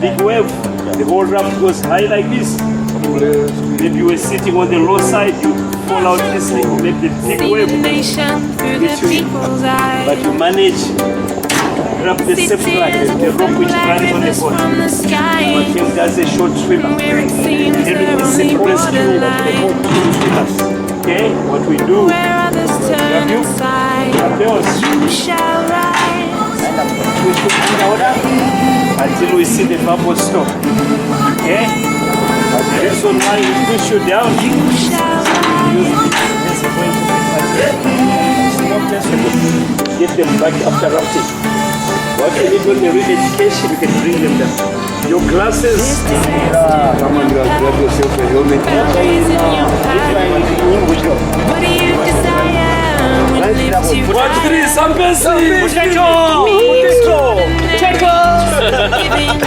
big wave, the whole raft goes high like this. Maybe you were sitting on the low side, you fall out easily. Maybe the big wave hits you. But you manage, grab the safety line, the rope which runs on the boat. One team does a short swimmer. Every discipline skill of the boat swimmers. Okay, what we do, grab you, grab yours. We should put order until we see the bubble stop. Okay? But the reason why we push you down, use this point to it's not necessary to get them back after rafting. What you need when you read education, you can bring them down. Your glasses. Come on, grab yourself a helmet. What do you desire? Watch this, Zambezi! Potato! Thank you.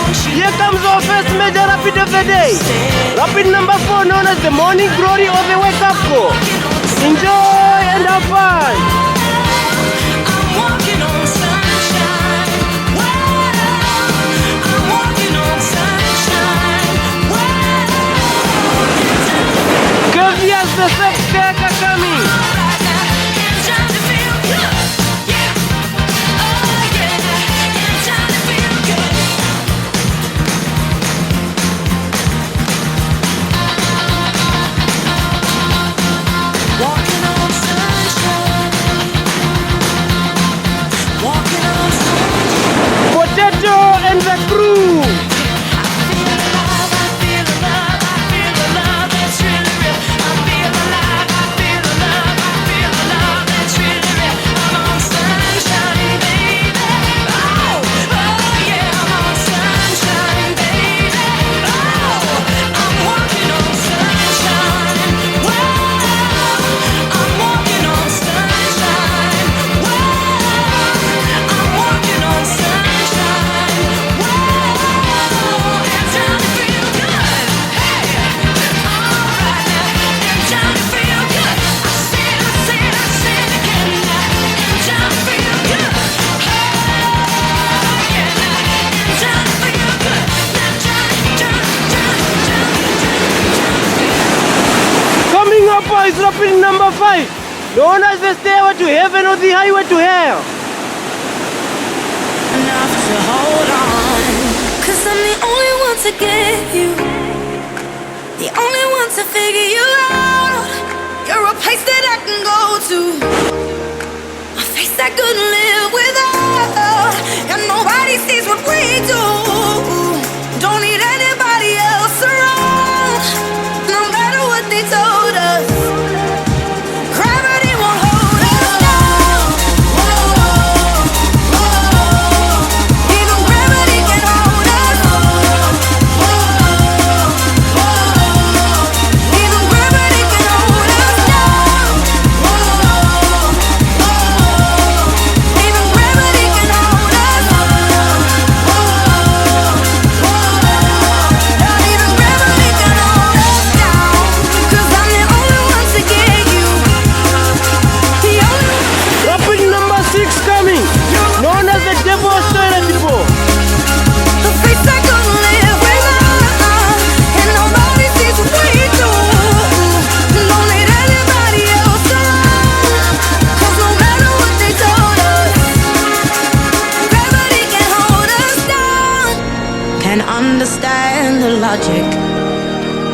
Here comes our first major rapid of the day. Rapid number 4, known as the morning glory or the wake up call. Enjoy and have fun. I'm walking on sunshine. I'm walking on sunshine. Give us the sex taker coming. It's time to feel good. Yeah. Oh yeah. It's time to feel good. Walking on sunshine. Walking on sunshine. Potato and the crew. I feel alive. I feel the love. I feel the love that's really real. I feel alive. I feel the love. I feel the love that's really real. I'm on sunshine, baby. Oh, oh yeah, I'm on sunshine, baby. Oh, I'm walking on sunshine. Whoa, I'm walking on sunshine. Whoa, I'm walking on sunshine. Whoa, it's time to feel good. Hey, alright now, it's time to feel good. I said it again now. It's time to feel good. Oh yeah, it's time to feel good. Coming up is rapid number 5, known as the stairway to heaven or the highway to hell. Enough to hold on, 'cause I'm the only one to get you, the only one to figure you out. You're a place that I can go to, a face I couldn't live without. And nobody sees what we do. Don't need anybody else around. No matter what they told us, gravity won't hold us down. Even gravity can hold us. Even gravity can hold us down. Even gravity can hold us. Not even gravity can hold us down. 'Cause I'm the only one to get you. The only one. Rapid number 6 coming, known as the devil's toilet bowl. A face I couldn't live without. And nobody sees what we do. Don't need anybody else around. 'Cause no matter what they told us, gravity can hold us down. Can understand the logic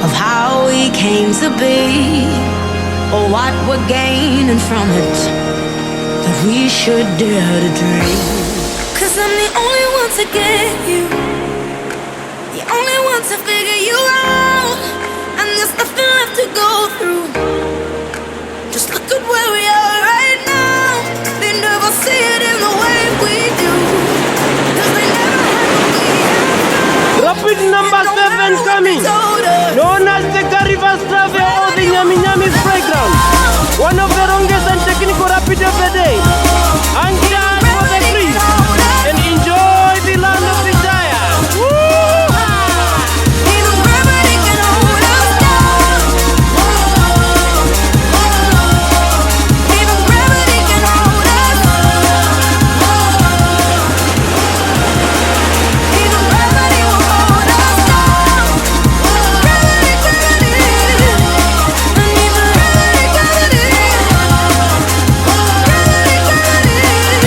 of how we came to be, or what we're gaining from it, that we should dare to dream. 'Cause I'm the only one to get you, the only one to figure you out. And there's nothing left to go through. Just look at where we are right now. They never see it in the way we do, 'cause they never had what we have. Rapid number No 7 matter what coming, they told us, known as the Garivas Travel or the Nyami Nyami Playground. One of the longest and technical rapid of the day. And dance for the free and enjoy the land of the giant. even gravity can hold us down. Even gravity can hold us. Even gravity will hold us down. Gravity, gravity, and even gravity, gravity, gravity, gravity.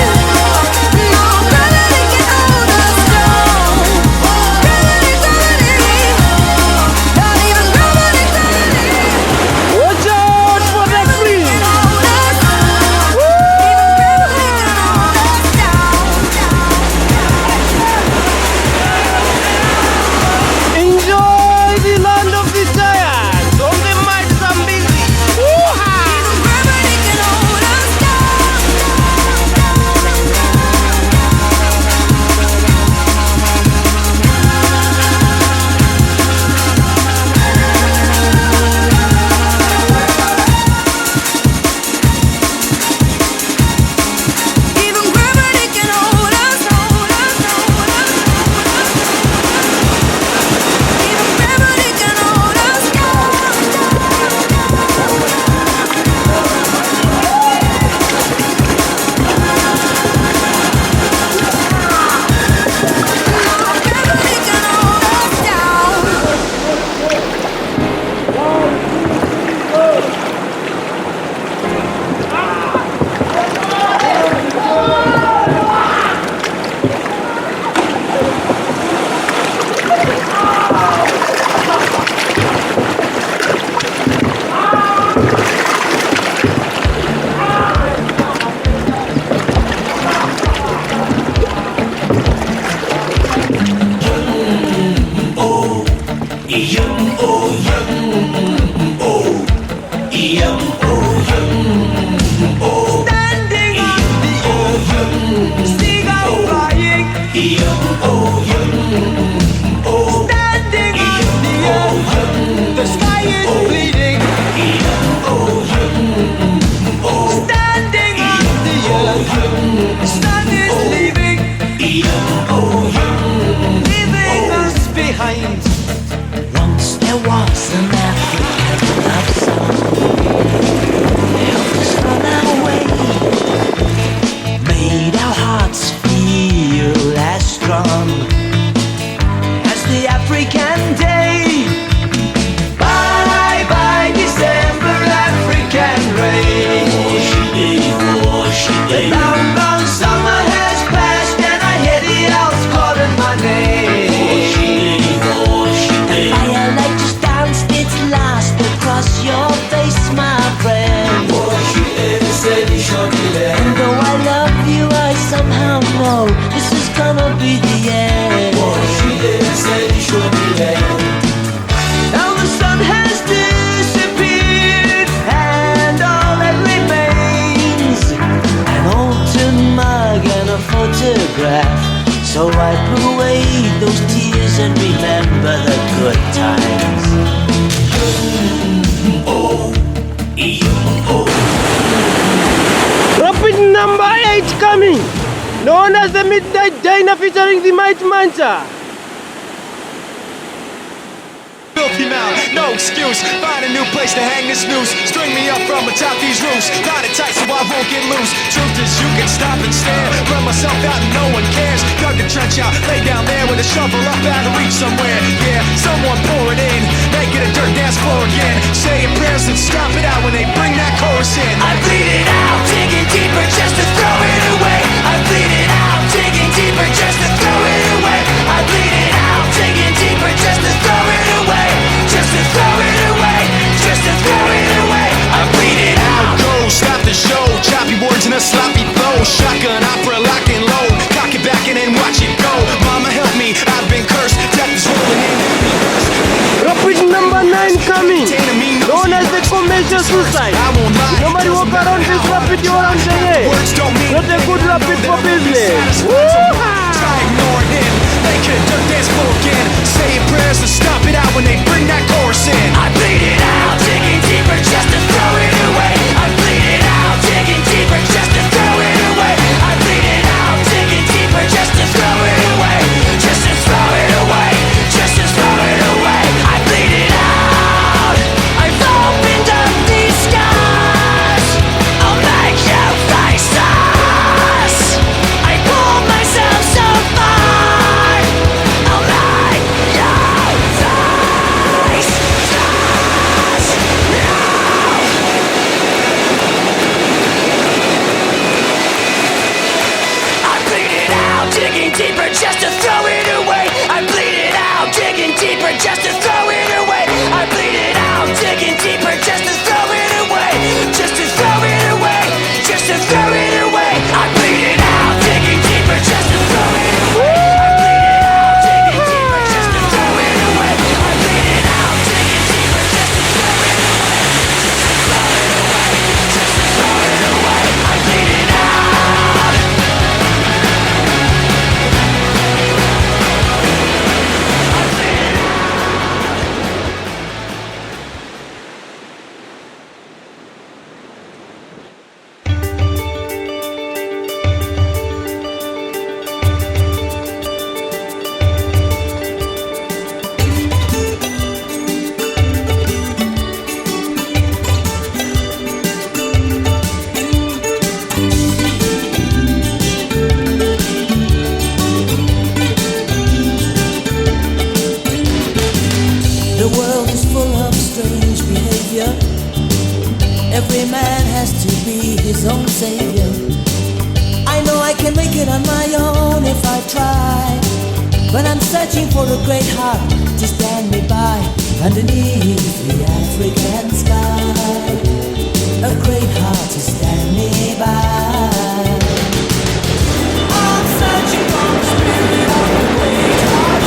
away those tears and remember the good times. Rapid number 8 coming, known as the Midnight Diner featuring the Might Mancha. Filthy mouth, no excuse. Find a new place to hang this noose. String me up from atop these roofs. Tie it tight so I won't get loose. Truth is you can stop and stare. Run myself out and no one cares. Dug the trench out, lay down there with a shovel up out of reach somewhere. Yeah, someone pour it in. Make it a dirt dance floor again. Saying prayers and stop it out when they bring that chorus in. I bleed it out, digging deeper just to throw it away. I bleed it out, digging deeper just to throw it away. I bleed it out, digging deeper just to throw it away. Just to throw it away, just to throw it away. I bleed it out. Go, stop the show. Choppy words in a sloppy flow. Shotgun opera, lock and load. Cock it back and then watch it go. Mama help me, I've been cursed. Death is rolling in. Rapid number 9 coming, known as the commercial suicide. Nobody walk around this rapid you around the way. Not a good rapid for business. Ignore him. Make it a dirt dance floor again. Saying prayers to stop it out when they bring that chorus in. I bleed it out, digging deeper just to throw it away. I bleed it out, digging deeper just to throw it away. I bleed it out, digging deeper just to throw it away. Just to throw it away, just to throw it away. I bleed it out. I've opened up these scars. I'll make you face us. I pulled myself so far. I'll make you face us. I bleed it out, digging deeper just to throw it away. I bleed it out, digging deeper just to throw it away. I bleed it out, digging deeper just to throw it away. Just to throw it away, just to throw it away. I bleed it out, digging deeper just to throw it away. I bleed it out, digging deeper just to throw it away. I bleed it out, digging deeper just to throw it away. Just to throw it away, just to throw it away. I bleed it out. The world is full of strange behavior. Every man has to be his own savior. I know I can make it on my own if I try, but I'm searching for a great heart to stand me by underneath the African sky. A great heart to stand me by. I'm searching for the spirit of a great heart.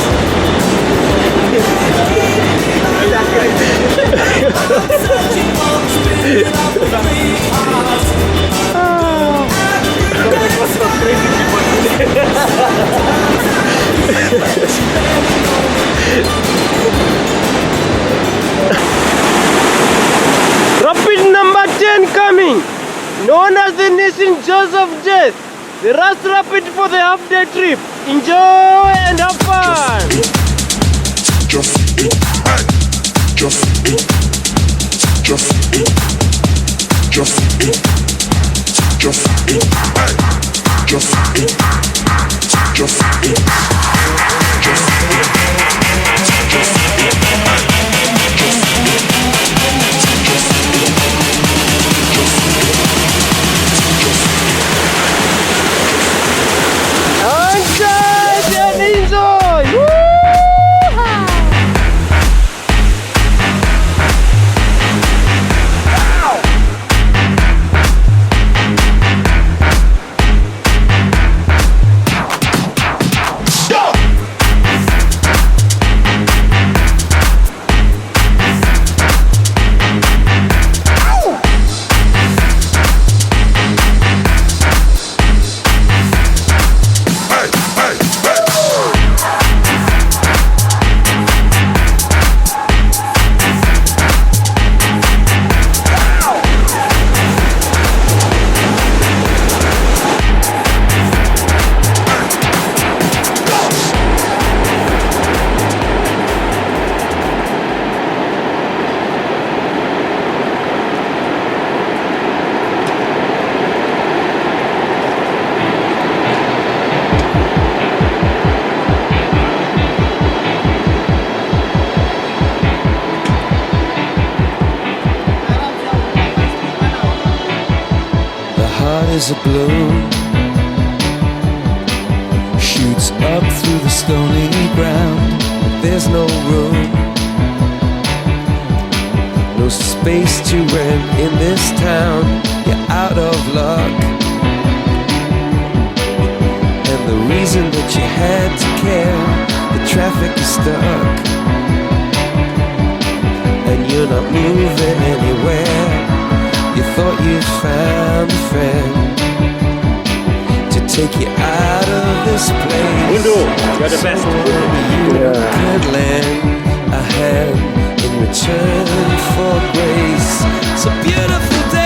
Rapid number 10 coming, known as the Nissan Joseph Death. The last rapid for the half-day trip. Enjoy and have fun. Just it, just it, just it, just it, just it, just it, just it, just And enjoy. rivers of blue, shoots up through the stony ground, but there's no room, no space to rent in this town. You're out of luck, and the reason that you had to care, the traffic is stuck, and you're not moving anywhere. You thought you'd found a friend to take you out of this place. Mundo, you're the best. You could lend a hand in return for grace. It's a beautiful day.